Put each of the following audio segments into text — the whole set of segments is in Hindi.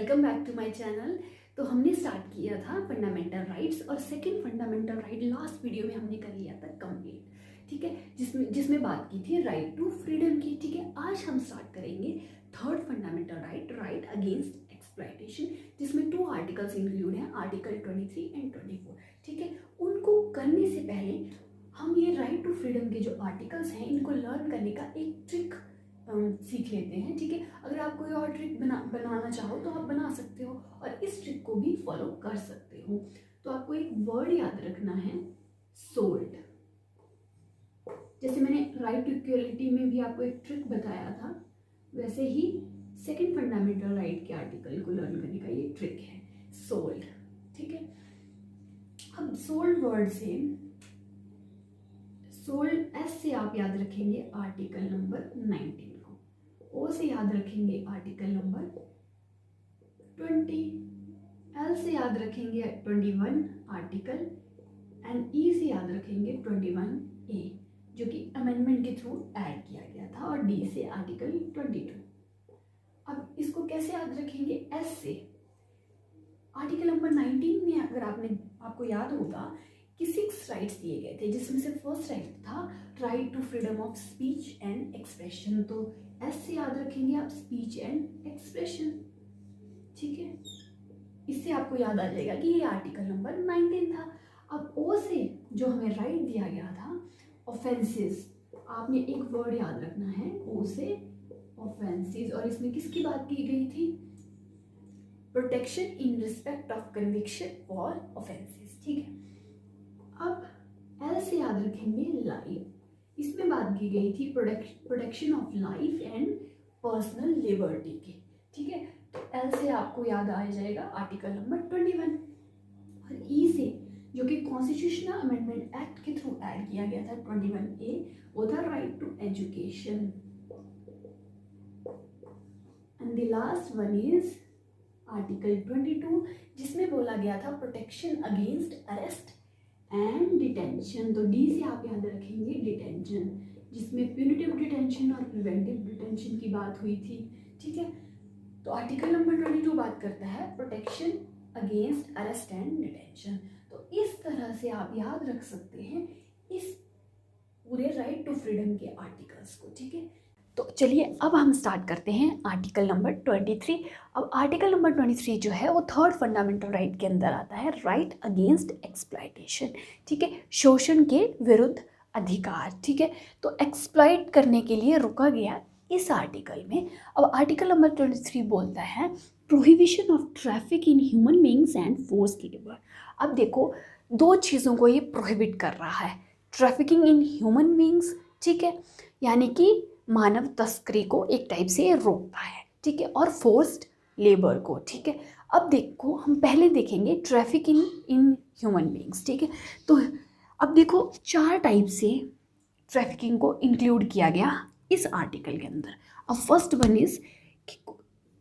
Welcome back to my channel. तो हमने स्टार्ट किया था फंडामेंटल राइट्स और second fundamental right last video में हमने कर लिया था कंप्लीट, ठीक है, जिसमें बात की थी राइट टू फ्रीडम की। ठीक है, आज हम स्टार्ट करेंगे third fundamental right, right against exploitation, जिसमें 2 आर्टिकल्स इंक्लूड हैं, आर्टिकल 23 एंड 24। ठीक है, उनको करने से पहले हम ये राइट टू फ्रीडम के जो आर्टिकल्स हैं इनको लर्न करने का एक ट्रिक सीख लेते हैं। ठीक है, अगर आप कोई और ट्रिक बनाना चाहो तो आप बना सकते हो और इस ट्रिक को भी फॉलो कर सकते हो। तो आपको एक वर्ड याद रखना है, सोल्ड। जैसे मैंने राइट टू इक्वलिटी में भी आपको एक ट्रिक बताया था, वैसे ही सेकंड फंडामेंटल राइट के आर्टिकल को लर्न करने का ये ट्रिक है, सोल्ड। ठीक है, अब सोल्ड वर्ड से, सोल्ड एस से आप याद रखेंगे आर्टिकल नंबर 19 को, ओ से याद रखेंगे आर्टिकल नंबर 20, एल से याद रखेंगे 21 आर्टिकल, एंड ई से याद रखेंगे 21 ए जो कि अमेंडमेंट के थ्रू ऐड किया गया था, और डी से आर्टिकल 22। अब इसको कैसे याद रखेंगे? एस से आर्टिकल नंबर 19 में अगर आपको याद होगा कि 6 राइट्स दिए गए थे, जिसमें से फर्स्ट राइट था right to freedom of speech and expression. तो एस से याद रखेंगे आप स्पीच एंड एक्सप्रेशन। ठीक है, इससे आपको याद आ जाएगा कि ये आर्टिकल नंबर 19 था। अब ओ से जो हमें राइट दिया गया था, ऑफेंसेस, आपने एक वर्ड याद रखना है, ओ से ऑफेंसेस, और इसमें किसकी बात की गई थी? Protection in respect of conviction for offences. ठीक है, अब एल से याद रखेंगे लाइफ, इसमें बात की गई थी protection of life and personal liberty की। ठीक है, तो एल से आपको याद आ जाएगा आर्टिकल नंबर 21। और ई से जो कि कॉन्स्टिट्यूशनल अमेंडमेंट एक्ट के थ्रू ऐड किया गया था 21 ए, वो था right to education. And the last one is article 22, जिसमें बोला गया था protection against arrest and detention. तो डी से आप याद रखेंगे डिटेंशन, जिसमें प्यूनिटिव डिटेंशन और प्रिवेंटिव डिटेंशन की बात हुई थी। ठीक है, तो आर्टिकल नंबर 22 बात करता है protection against arrest and detention. तो इस तरह से आप याद रख सकते हैं इस पूरे राइट टू फ्रीडम के आर्टिकल्स को। ठीक है, तो चलिए अब हम स्टार्ट करते हैं आर्टिकल नंबर 23। अब आर्टिकल नंबर 23 जो है वो थर्ड फंडामेंटल राइट के अंदर आता है, राइट अगेंस्ट एक्सप्लॉयटेशन। ठीक है, शोषण के विरुद्ध अधिकार। ठीक है, तो एक्सप्लॉइट करने के लिए रुका गया इस आर्टिकल में। अब आर्टिकल नंबर 23 बोलता है prohibition of traffic in human beings and forced labour. अब देखो, 2 चीज़ों को ये प्रोहिबिट कर रहा है, ट्रैफिकिंग इन ह्यूमन बींग्स, ठीक है, यानी कि मानव तस्करी को एक टाइप से रोकता है। ठीक है, और फोर्स्ड लेबर को। ठीक है, अब देखो, हम पहले देखेंगे ट्रैफिकिंग इन ह्यूमन बींग्स। ठीक है, तो अब देखो 4 टाइप से ट्रैफिकिंग को इंक्लूड किया गया इस आर्टिकल के अंदर। अब first one is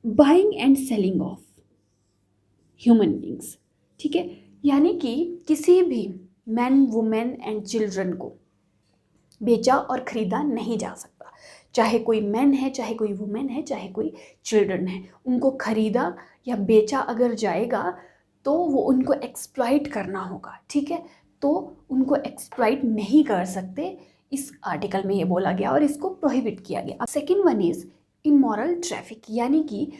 buying and selling of human beings. ठीक है, यानी कि किसी भी मैन, वुमेन एंड चिल्ड्रन को बेचा और खरीदा नहीं जा सकता, चाहे कोई मैन है, चाहे कोई वुमेन है, चाहे कोई चिल्ड्रन है। उनको खरीदा या बेचा अगर जाएगा तो वो उनको एक्सप्लॉइट करना होगा। ठीक है, तो उनको एक्सप्लॉइट नहीं कर सकते, इस आर्टिकल में ये बोला गया और इसको प्रोहिबिट किया गया। अब second one is immoral traffic, यानी कि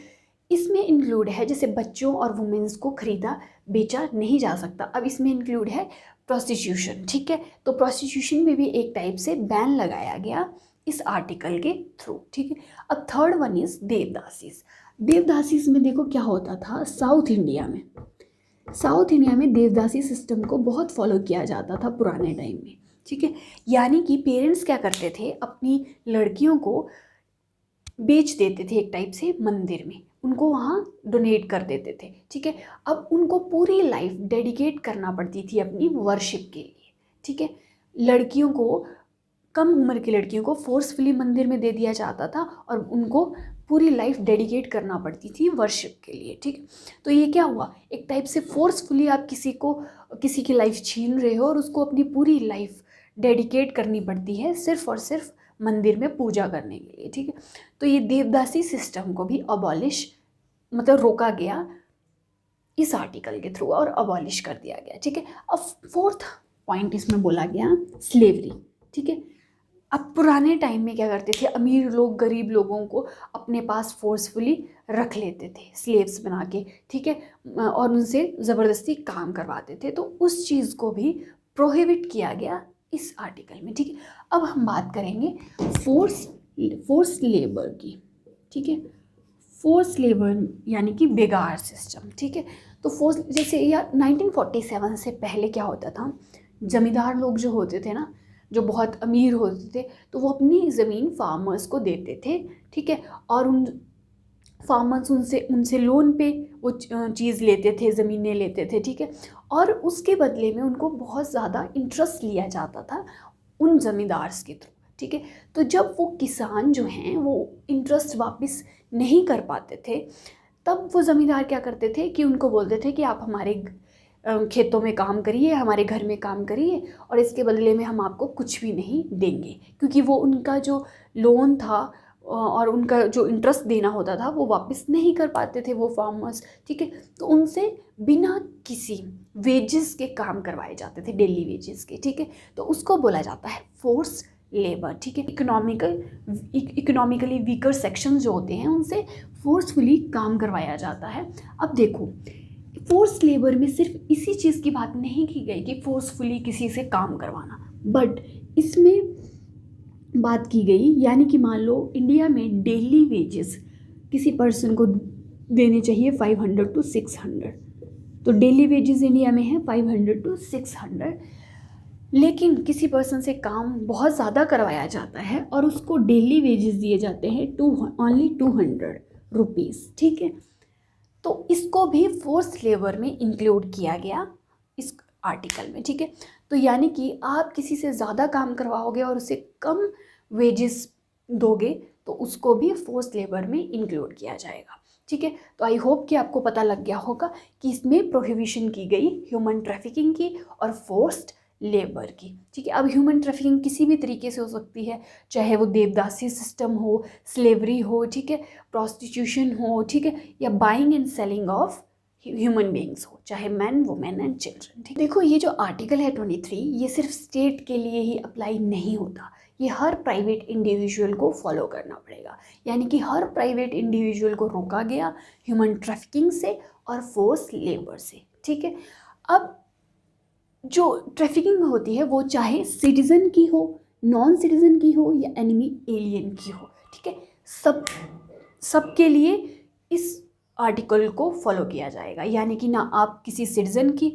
इसमें इंक्लूड है जैसे बच्चों और वुमेन्स को खरीदा बेचा नहीं जा सकता। अब इसमें इंक्लूड है प्रोस्टिट्यूशन। ठीक है, तो प्रोस्टिट्यूशन में भी एक टाइप से बैन लगाया गया इस आर्टिकल के थ्रू। ठीक है, अब third one is devadasis. Devadasis में देखो क्या होता था, साउथ इंडिया में देवदासी सिस्टम को बहुत फॉलो किया जाता था पुराने टाइम में। ठीक है, यानी कि पेरेंट्स क्या करते थे, अपनी लड़कियों को बेच देते थे एक टाइप से मंदिर में, उनको वहाँ डोनेट कर देते थे। ठीक है, अब उनको पूरी लाइफ डेडिकेट करना पड़ती थी अपनी वर्शिप के लिए। ठीक है, लड़कियों को, कम उम्र की लड़कियों को फोर्सफुली मंदिर में दे दिया जाता था और उनको पूरी लाइफ डेडिकेट करना पड़ती थी वर्शिप के लिए। ठीक, तो ये क्या हुआ, एक टाइप से फोर्सफुली आप किसी की लाइफ छीन रहे हो और उसको अपनी पूरी लाइफ डेडिकेट करनी पड़ती है सिर्फ और सिर्फ मंदिर में पूजा करने के लिए। ठीक है, तो ये देवदासी सिस्टम को भी अबॉलिश मतलब रोका गया इस आर्टिकल के थ्रू और अबॉलिश कर दिया गया। ठीक है, अब फोर्थ पॉइंट इसमें बोला गया स्लेवरी। ठीक है, अब पुराने टाइम में क्या करते थे, अमीर लोग गरीब लोगों को अपने पास फोर्सफुली रख लेते थे स्लेव्स बना के। ठीक है, और उनसे ज़बरदस्ती काम करवाते थे, तो उस चीज़ को भी प्रोहिबिट किया गया इस आर्टिकल में। ठीक है, अब हम बात करेंगे फोर्स लेबर की। ठीक है, फोर्स लेबर यानी कि बेगार सिस्टम। ठीक है, तो फोर्स जैसे या 1947 से पहले क्या होता था, जमींदार लोग जो होते थे ना, जो बहुत अमीर होते थे, तो वो अपनी ज़मीन फार्मर्स को देते थे। ठीक है, और उन फार्मर्स उनसे लोन पे वो चीज़ लेते थे, ज़मीनें लेते थे। ठीक है, और उसके बदले में उनको बहुत ज़्यादा इंटरेस्ट लिया जाता था उन ज़मींदार्स के थ्रू। ठीक है, तो जब वो किसान जो हैं वो इंटरेस्ट वापस नहीं कर पाते थे, तब वो ज़मींदार क्या करते थे कि उनको बोलते थे कि आप हमारे खेतों में काम करिए, हमारे घर में काम करिए, और इसके बदले में हम आपको कुछ भी नहीं देंगे, क्योंकि वो उनका जो लोन था और उनका जो इंटरेस्ट देना होता था वो वापस नहीं कर पाते थे वो फार्मर्स। ठीक है, तो उनसे बिना किसी वेजेस के काम करवाए जाते थे, डेली वेजेस के। ठीक है, तो उसको बोला जाता है फोर्स लेबर। ठीक है, इकोनॉमिकली वीकर सेक्शन जो होते हैं उनसे फोर्सफुली काम करवाया जाता है। अब देखो, फोर्स लेबर में सिर्फ इसी चीज़ की बात नहीं की गई कि फोर्सफुली किसी से काम करवाना, बट इसमें बात की गई, यानी कि मान लो इंडिया में डेली वेजेस किसी पर्सन को देने चाहिए 500 to 600, तो डेली वेजेस इंडिया में है 500 to 600, लेकिन किसी पर्सन से काम बहुत ज़्यादा करवाया जाता है और उसको डेली वेजेस दिए जाते हैं ओनली 200 रुपीज़। ठीक है, तो इसको भी फोर्स लेबर में इंक्लूड किया गया इस आर्टिकल में। ठीक है, तो यानी कि आप किसी से ज़्यादा काम करवाओगे और उसे कम वेजेस दोगे तो उसको भी फोर्स लेबर में इंक्लूड किया जाएगा। ठीक है, तो आई होप कि आपको पता लग गया होगा कि इसमें प्रोहिबिशन की गई ह्यूमन ट्रैफिकिंग की और फोर्स्ड लेबर की। ठीक है, अब ह्यूमन ट्रैफिकिंग किसी भी तरीके से हो सकती है, चाहे वो देवदासी सिस्टम हो, स्लेवरी हो, ठीक है, प्रोस्टिट्यूशन हो, ठीक है, या buying and selling of human beings हो, चाहे मैन वुमेन एंड चिल्ड्रन। ठीक, देखो ये जो आर्टिकल है 23, ये सिर्फ स्टेट के लिए ही अप्लाई नहीं होता, ये हर प्राइवेट इंडिविजुअल को फॉलो करना पड़ेगा। यानी कि हर प्राइवेट इंडिविजुअल को रोका गया ह्यूमन ट्रैफिकिंग से और फोर्स लेबर से। ठीक है, अब जो ट्रैफिकिंग होती है वो चाहे सिटीज़न की हो, नॉन सिटीज़न की हो या एनिमी एलियन की हो, ठीक है, सबके लिए इस आर्टिकल को फॉलो किया जाएगा। यानी कि ना आप किसी सिटीज़न की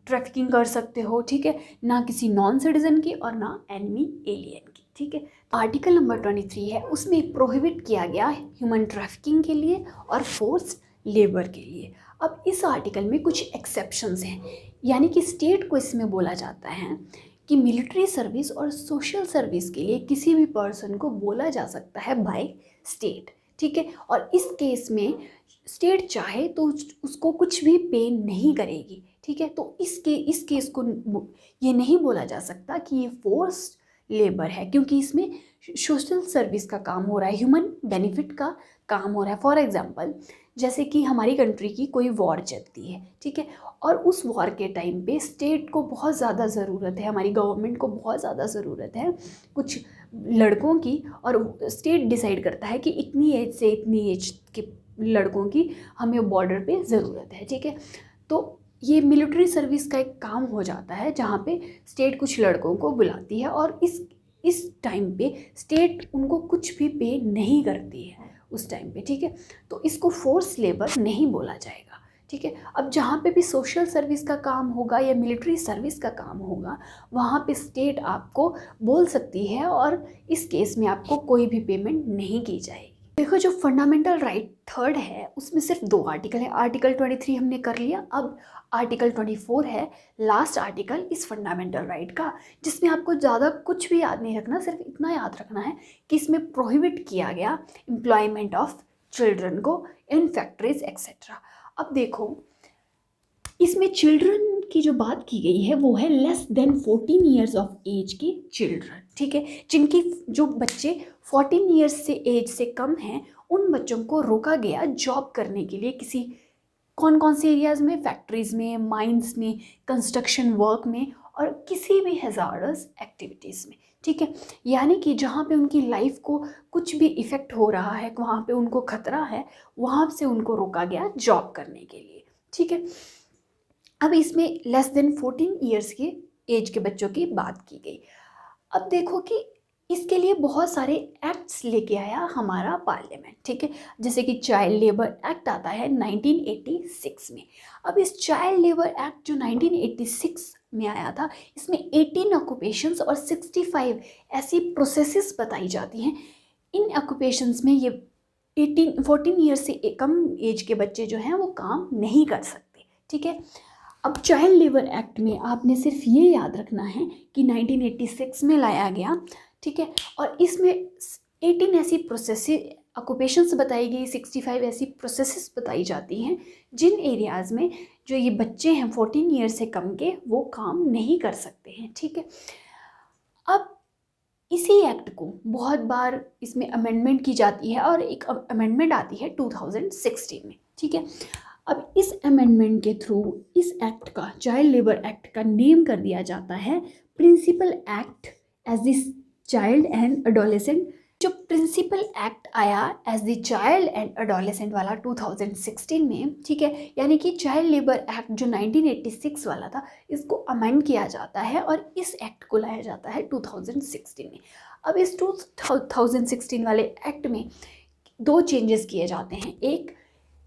ट्रैफिकिंग कर सकते हो, ठीक है, ना किसी नॉन सिटीज़न की और ना एनिमी एलियन की। ठीक है, आर्टिकल नंबर 23 है, उसमें प्रोहिबिट किया गया ह्यूमन ट्रैफिकिंग के लिए और फोर्स लेबर के लिए। अब इस आर्टिकल में कुछ एक्सेप्शंस हैं, यानी कि स्टेट को इसमें बोला जाता है कि मिलिट्री सर्विस और सोशल सर्विस के लिए किसी भी पर्सन को बोला जा सकता है बाय स्टेट। ठीक है, और इस केस में स्टेट चाहे तो उसको कुछ भी पे नहीं करेगी। ठीक है, तो इस केस को ये नहीं बोला जा सकता कि ये फोर्स्ड लेबर है, क्योंकि इसमें सोशल सर्विस का काम हो रहा है, ह्यूमन बेनिफिट का काम हो रहा है। फॉर एग्जांपल, जैसे कि हमारी कंट्री की कोई वॉर चलती है, ठीक है, और उस वॉर के टाइम पे स्टेट को बहुत ज़्यादा ज़रूरत है, हमारी गवर्नमेंट को बहुत ज़्यादा ज़रूरत है कुछ लड़कों की, और स्टेट डिसाइड करता है कि इतनी एज से इतनी एज के लड़कों की हमें बॉर्डर पे ज़रूरत है। ठीक है, तो ये मिलिट्री सर्विस का एक काम हो जाता है जहाँ पे स्टेट कुछ लड़कों को बुलाती है, और इस टाइम पे स्टेट उनको कुछ भी पे नहीं करती है उस टाइम पे। ठीक है, तो इसको फोर्स लेबर नहीं बोला जाएगा। ठीक है, अब जहाँ पे भी सोशल सर्विस का काम होगा या मिलिट्री सर्विस का काम होगा, वहाँ पे स्टेट आपको बोल सकती है और इस केस में आपको कोई भी पेमेंट नहीं की जाएगी। देखो, जो फंडामेंटल राइट थर्ड है उसमें सिर्फ 2 आर्टिकल है। आर्टिकल 23 हमने कर लिया, अब आर्टिकल 24 है लास्ट आर्टिकल इस फंडामेंटल राइट का, जिसमें आपको ज़्यादा कुछ भी याद नहीं रखना, सिर्फ इतना याद रखना है कि इसमें प्रोहिबिट किया गया एम्प्लॉयमेंट ऑफ चिल्ड्रन को इन फैक्ट्रीज एक्सेट्रा। अब देखो, इसमें चिल्ड्रन की जो बात की गई है वो है less than 14 years of age के चिल्ड्रन। ठीक है, जिनकी जो बच्चे 14 ईयर्स से एज से कम हैं उन बच्चों को रोका गया जॉब करने के लिए किसी कौन कौन से एरियाज़ में, फैक्ट्रीज़ में, माइंस में, कंस्ट्रक्शन वर्क में और किसी भी हैज़ार्डस एक्टिविटीज़ में, ठीक है। यानी कि जहाँ पे उनकी लाइफ को कुछ भी इफ़ेक्ट हो रहा है, वहाँ पे उनको खतरा है, वहाँ से उनको रोका गया जॉब करने के लिए, ठीक है। अब इसमें लेस देन 14 ईयर्स के एज के बच्चों की बात की गई। अब देखो कि इसके लिए बहुत सारे एक्ट्स लेके आया हमारा पार्लियामेंट, ठीक है। जैसे कि चाइल्ड लेबर एक्ट आता है 1986 में। अब इस चाइल्ड लेबर एक्ट जो 1986 में आया था, इसमें 18 ऑक्यूपेशंस और 65 ऐसी प्रोसेसेस बताई जाती हैं। इन ऑक्यूपेशंस में ये 14 ईयर्स से कम एज के बच्चे जो हैं वो काम नहीं कर सकते, ठीक है। अब चाइल्ड लेबर एक्ट में आपने सिर्फ ये याद रखना है कि 1986 में लाया गया, ठीक है। और इसमें 18 ऐसी प्रोसेस ऑक्यूपेशंस बताई गई, 65 ऐसी प्रोसेसेस बताई जाती हैं जिन एरियाज़ में जो ये बच्चे हैं 14 ईयर से कम के वो काम नहीं कर सकते हैं, ठीक है। अब इसी एक्ट को बहुत बार इसमें अमेंडमेंट की जाती है और एक अमेंडमेंट आती है 2016 में, ठीक है। अब इस अमेंडमेंट के थ्रू इस एक्ट का, चाइल्ड लेबर एक्ट का नेम कर दिया जाता है principal act as this child and adolescent. जो प्रिंसिपल एक्ट आया as the child and adolescent वाला 2016 में, ठीक है, यानी कि चाइल्ड लेबर एक्ट जो 1986 वाला था, इसको अमेंड किया जाता है और इस एक्ट को लाया जाता है 2016 में। अब इस 2016 वाले एक्ट में दो चेंजेस किए जाते हैं। एक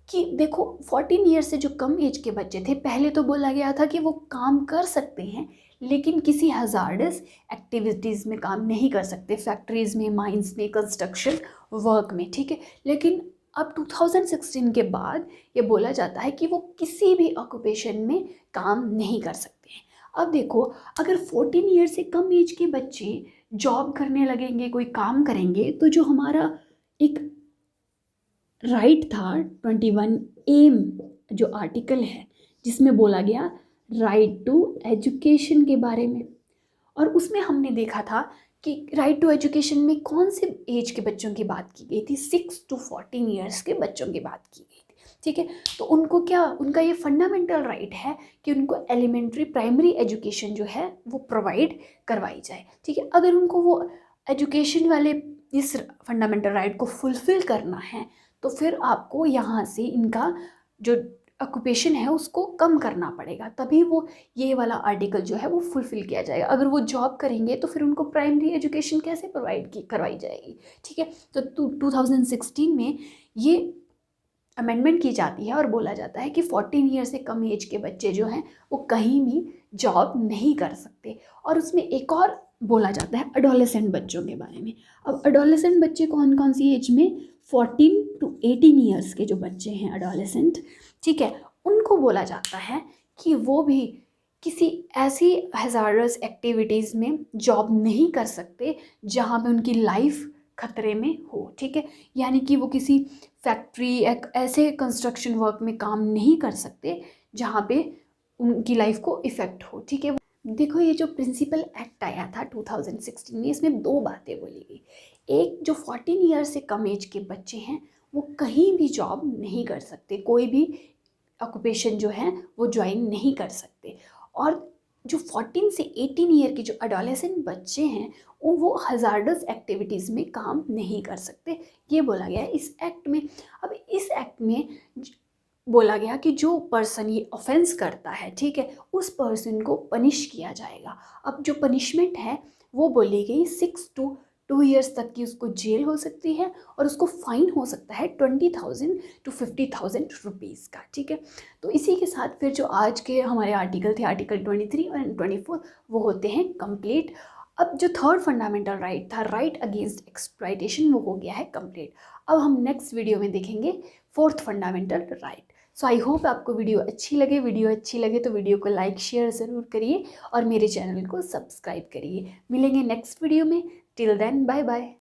कि देखो 14 ईयर से जो कम एज के बच्चे थे, पहले तो बोला गया था कि वो काम कर सकते हैं लेकिन किसी हज़ार्डस एक्टिविटीज़ में काम नहीं कर सकते, फैक्ट्रीज़ में, माइंस में, कंस्ट्रक्शन वर्क में, ठीक है। लेकिन अब 2016 के बाद ये बोला जाता है कि वो किसी भी ऑक्यूपेशन में काम नहीं कर सकते हैं। अब देखो, अगर 14 ईयर से कम एज के बच्चे जॉब करने लगेंगे, कोई काम करेंगे, तो जो हमारा एक राइट था 21A जो आर्टिकल है जिसमें बोला गया राइट टू एजुकेशन के बारे में, और उसमें हमने देखा था कि राइट टू एजुकेशन में कौन से एज के बच्चों की बात की गई थी, 6 to 14 ईयर्स के बच्चों की बात की गई थी, ठीक है। तो उनको क्या, उनका ये फंडामेंटल राइट है कि उनको एलिमेंट्री प्राइमरी एजुकेशन जो है वो प्रोवाइड करवाई जाए, ठीक है। अगर उनको वो एजुकेशन वाले इस फंडामेंटल राइट को फुलफ़िल करना है तो फिर आपको यहाँ से इनका जो ऑक्यूपेशन है उसको कम करना पड़ेगा, तभी वो ये वाला आर्टिकल जो है वो फुलफ़िल किया जाएगा। अगर वो जॉब करेंगे तो फिर उनको प्राइमरी एजुकेशन कैसे प्रोवाइड की करवाई जाएगी, ठीक है। तो 2016 में ये अमेंडमेंट की जाती है और बोला जाता है कि 14 ईयर से कम एज के बच्चे जो हैं वो कहीं भी जॉब नहीं कर सकते। और उसमें एक और बोला जाता है एडोलेसेंट बच्चों के बारे में। अब एडोलेसेंट बच्चे कौन कौन सी एज में, 14 to 18 ईयर्स के जो बच्चे हैं एडोलेसेंट, ठीक है, उनको बोला जाता है कि वो भी किसी ऐसी हैज़ार्डस एक्टिविटीज़ में जॉब नहीं कर सकते जहाँ पे उनकी लाइफ खतरे में हो, ठीक है। यानी कि वो किसी फैक्ट्री एक ऐसे कंस्ट्रक्शन वर्क में काम नहीं कर सकते जहाँ पे उनकी लाइफ को इफ़ेक्ट हो, ठीक है। देखो, ये जो प्रिंसिपल एक्ट आया था 2016 में, इसमें दो बातें बोली गई। एक, जो 14 ईयर से कम एज के बच्चे हैं वो कहीं भी जॉब नहीं कर सकते, कोई भी ऑक्यूपेशन जो है वो ज्वाइन नहीं कर सकते। और जो 14 से 18 ईयर के जो एडोलेसेंट बच्चे हैं वो हज़ार्डस एक्टिविटीज़ में काम नहीं कर सकते, ये बोला गया है इस एक्ट में। अब इस एक्ट में बोला गया कि जो पर्सन ये ऑफेंस करता है, ठीक है, उस पर्सन को पनिश किया जाएगा। अब जो पनिशमेंट है वो बोली गई 6 to 2 ईयर्स तक की उसको जेल हो सकती है और उसको फाइन हो सकता है 20,000 to 50,000 रुपीज़ का, ठीक है। तो इसी के साथ फिर जो आज के हमारे आर्टिकल थे, आर्टिकल 23 और 24, वो होते हैं कंप्लीट। अब जो थर्ड फंडामेंटल राइट था, राइट अगेंस्ट एक्सप्लॉयटेशन, वो हो गया है कंप्लीट। अब हम नेक्स्ट वीडियो में देखेंगे fourth fundamental right. So I hope आपको वीडियो अच्छी लगे। वीडियो अच्छी लगे तो वीडियो को लाइक शेयर ज़रूर करिए और मेरे चैनल को सब्सक्राइब करिए। मिलेंगे नेक्स्ट वीडियो में। Till then, bye bye.